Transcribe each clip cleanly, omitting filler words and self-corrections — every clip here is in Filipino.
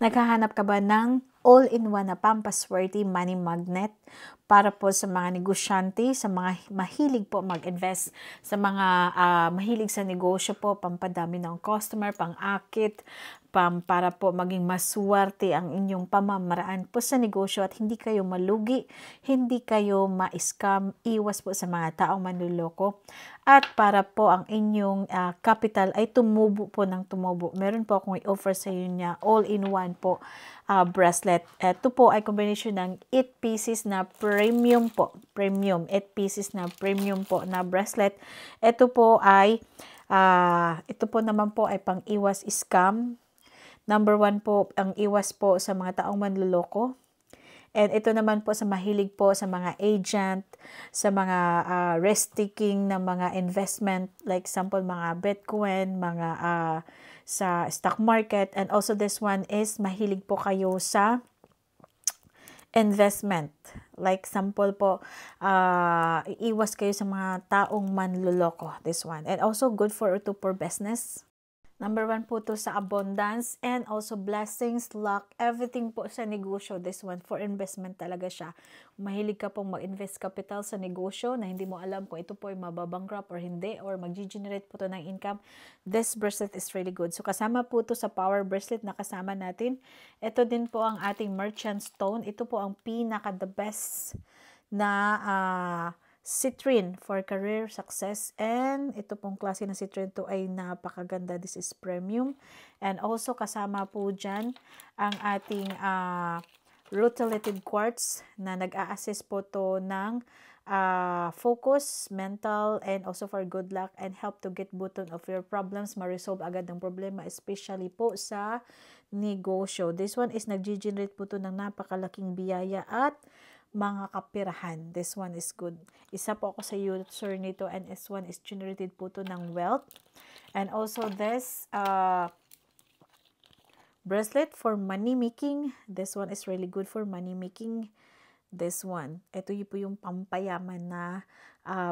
Naghahanap ka ba ng all-in-one na pampaswerte money magnet para po sa mga negosyante, sa mga mahilig po mag-invest, sa mga mahilig sa negosyo po, pampadami ng customer, pang-akit, para po maging maswerte ang inyong pamamaraan po sa negosyo at hindi kayo malugi, hindi kayo ma-scam, iwas po sa mga taong manluloko. At para po ang inyong capital ay tumubo po ng tumubo. Meron po akong i-offer sa inyo niya all-in-one po bracelet. Ito po ay combination ng 8 pieces na premium po. Premium. 8 pieces na premium po na bracelet. Ito po naman po ay pang-iwas scam. Number 1 po, ang iwas po sa mga taong manluloko. And ito naman po sa mahilig po sa mga agent, sa mga risk-taking na mga investment, like example mga Bitcoin, mga sa stock market. And also this one is mahilig po kayo sa investment. Like example po, iiwas kayo sa mga taong manluloko, this one. And also good for business. Number 1 po to sa abundance and also blessings, luck, everything po sa negosyo. This one for investment talaga siya. Mahilig ka pong mag-invest capital sa negosyo na hindi mo alam kung ito po ay mababankrupt or hindi or mag-generate po to ng income. This bracelet is really good. So kasama po to sa power bracelet na kasama natin. Ito din po ang ating merchant stone. Ito po ang pinaka the best na citrine for career success, and ito pong klase ng citrine to ay napakaganda. This is premium. And also kasama po dyan ang ating rutilated quartz na nag-a-assist po to ng focus, mental, and also for good luck and help to get button of your problems, ma-resolve agad ng problema, especially po sa negosyo. This one is nag-generate po to ng napakalaking biyaya at mga kapirahan. This one is good. Isa po ako sa user nito, and this one is generated po to ng wealth. And also this bracelet for money making. This one is really good for money making. This one. Ito po yung pampayaman na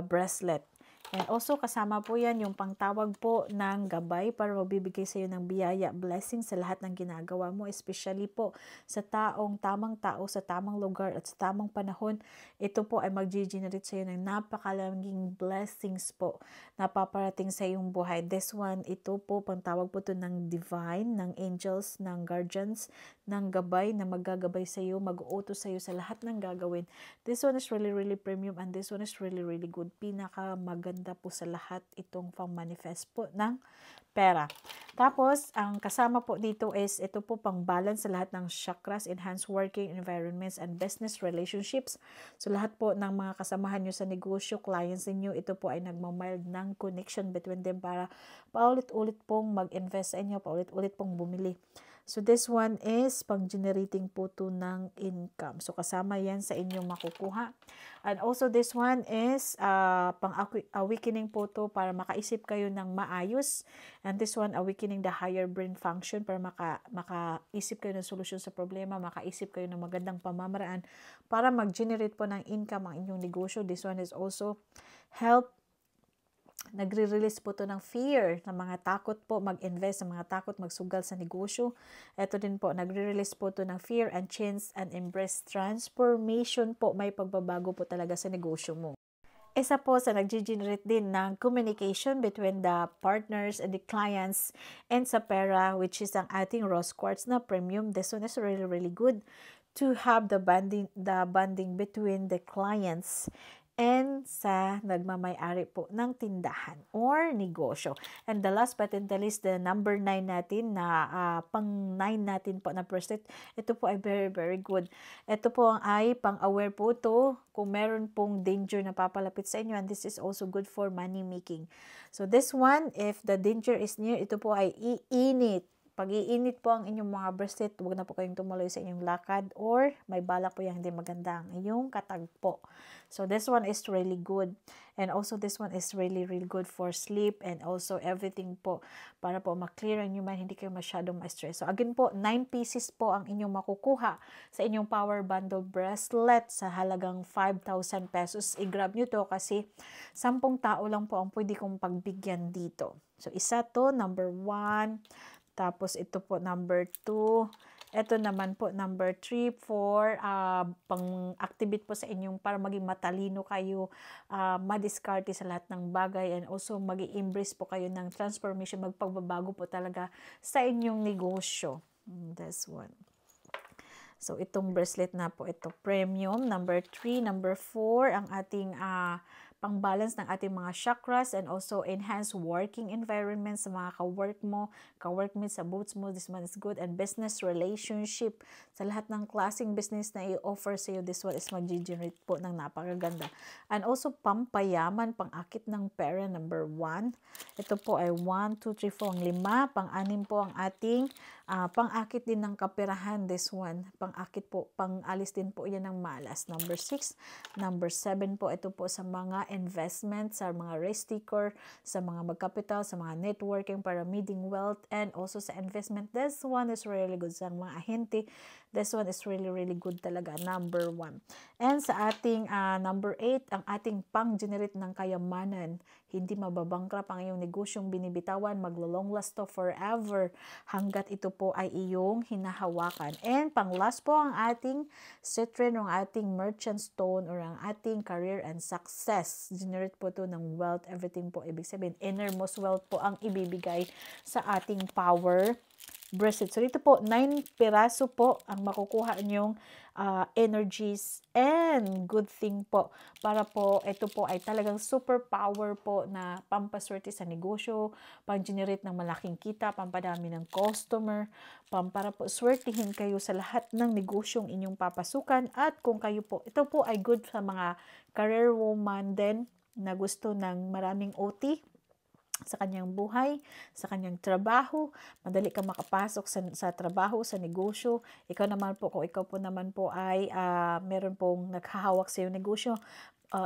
bracelet. And also, kasama po yan yung pangtawag po ng gabay para magbibigay sa iyo ng biyaya, blessing sa lahat ng ginagawa mo, especially po sa tamang tao, sa tamang lugar at sa tamang panahon. Ito po ay mag-generate sa iyo ng napakalanging blessings po na paparating sa iyong buhay. This one, ito po, pangtawag po to ng divine, ng angels, ng guardians, ng gabay na maggagabay sa iyo, mag-uutos sa iyo sa lahat ng gagawin. This one is really, really premium, and this one is really, really good. Pinaka maganda po sa lahat itong pang-manifest po ng pera. Tapos, ang kasama po dito is ito po pang balance sa lahat ng chakras, enhance working environments and business relationships. So, lahat po ng mga kasamahan nyo sa negosyo, clients ninyo, ito po ay nagmamild ng connection between them para paulit-ulit pong mag-invest sa inyo, paulit-ulit pong bumili. So, this one is pang-generating po to ng income. So, kasama yan sa inyong makukuha. And also, this one is pang-awakening po to para makaisip kayo ng maayos. And this one, awakening the higher brain function para makaisip kayo ng solusyon sa problema, makaisip kayo ng magandang pamamaraan para mag-generate po ng income ang inyong negosyo. This one is also help. Nagre-release po to ng fear, ng mga takot po mag-invest, ng mga takot magsugal sa negosyo. Ito din po, nagre-release po to ng fear and change and embrace transformation po. May pagbabago po talaga sa negosyo mo. Isa po sa nag-generate din ng communication between the partners and the clients and sa pera, which is ang ating rose quartz na premium. This one is really, really good to have the bonding between the clients and sa nagmamay-ari po ng tindahan or negosyo. And the last but not the least, the number 9 natin na pang 9 natin po na bracelet, ito po ay very, very good. Ito po ay pang-aware po to kung meron pong danger na papalapit sa inyo, and this is also good for money making. So this one, if the danger is near, ito po ay iinit. Pag iinit po ang inyong mga bracelet, huwag na po kayong tumuloy sa inyong lakad or may balak po yung hindi maganda ang inyong katagpo. So this one is really good. And also this one is really, really good for sleep and also everything po para po ma-clear ang inyong mind, hindi kayo masyadong ma-stress. So again po, 9 pieces po ang inyong makukuha sa inyong power bundle bracelet sa halagang 5,000 pesos. I-grab nyo to kasi 10 tao lang po ang pwede kong pagbigyan dito. So isa to, number 1. Tapos ito po number 2, Ito naman po, number 3, for pang-activate po sa inyong para maging matalino kayo, madiskarte sa lahat ng bagay, and also mag-i-embrace po kayo ng transformation, magpagbabago po talaga sa inyong negosyo. This one. So, itong bracelet na po, ito premium. Number 3, number 4, ang ating pang-balance ng ating mga chakras, and also enhance working environment sa mga ka-work mo, ka-workmates, sa boots mo. This one is good. And business relationship. Sa lahat ng klaseng business na i-offer sa iyo, this one is mag-generate po ng napakaganda. And also, pampayaman, pang-akit ng pera, number 1. Ito po ay 1, 2, 3, 4, ang 5. Pang-anim po ang ating pang-akit din ng kaperahan, this one. Pang-akit po, pang-alis din po yan ng malas. Number 6. Number 7 po, ito po sa mga investment, sa mga race sticker, sa mga magkapital, sa mga networking para meeting wealth, and also sa investment. This one is really good sa mga ahente. This one is really, really good talaga. Number 1. And sa ating number 8, ang ating pang-generate ng kayamanan. Hindi mababangkrap ang iyong negosyong binibitawan. Maglo-long last to forever hanggat ito po ay iyong hinahawakan. And pang-last po ang ating citrine, ang ating merchant stone, or ang ating career and success. Generate po ito ng wealth, everything po. Ibig sabihin, innermost wealth po ang ibibigay sa ating power bracelet. So, dito po, 9 piraso po ang makukuha nyong energies, and good thing po para po ito po ay talagang super power po na pampaswerte sa negosyo, pang-generate ng malaking kita, pampadami ng customer, para po swertihin kayo sa lahat ng negosyong inyong papasukan. At kung kayo po, ito po ay good sa mga career woman din na gusto ng maraming OT sa kanyang buhay, sa kanyang trabaho, madali kang makapasok sa trabaho, sa negosyo. Ikaw naman po, kung ikaw po naman po ay meron pong naghahawak sa iyong negosyo,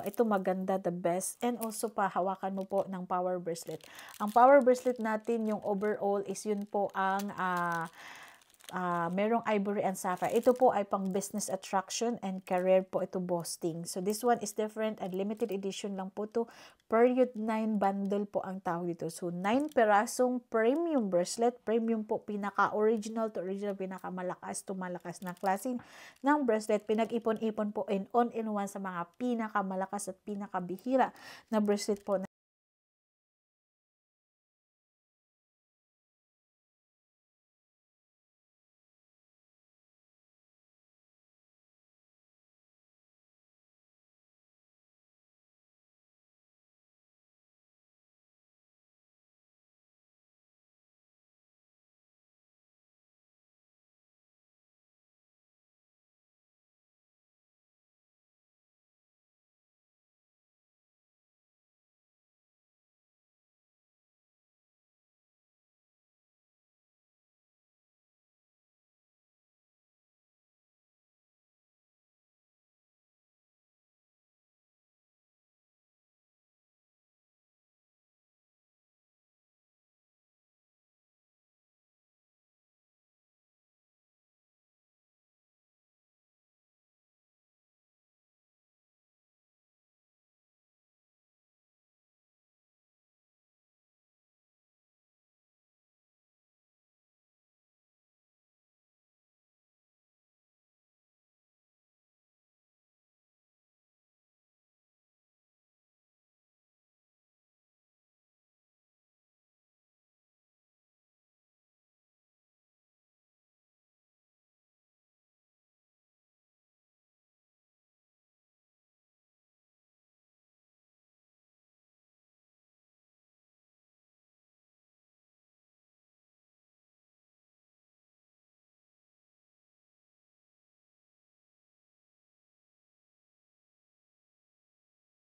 ito maganda, the best. And also hawakan mo po ng power bracelet. Ang power bracelet natin, yung overall is yun po ang merong ivory and sapphire. Ito po ay pang business attraction and career po ito, boosting. So this one is different and limited edition lang po to. Period 9 bundle po ang tawag dito. So 9 perasong premium bracelet. Premium po, pinaka-original to original, pinaka-malakas to malakas na klase ng bracelet. Pinag-ipon-ipon po and on-in-one sa mga pinaka-malakas at pinaka-bihira na bracelet po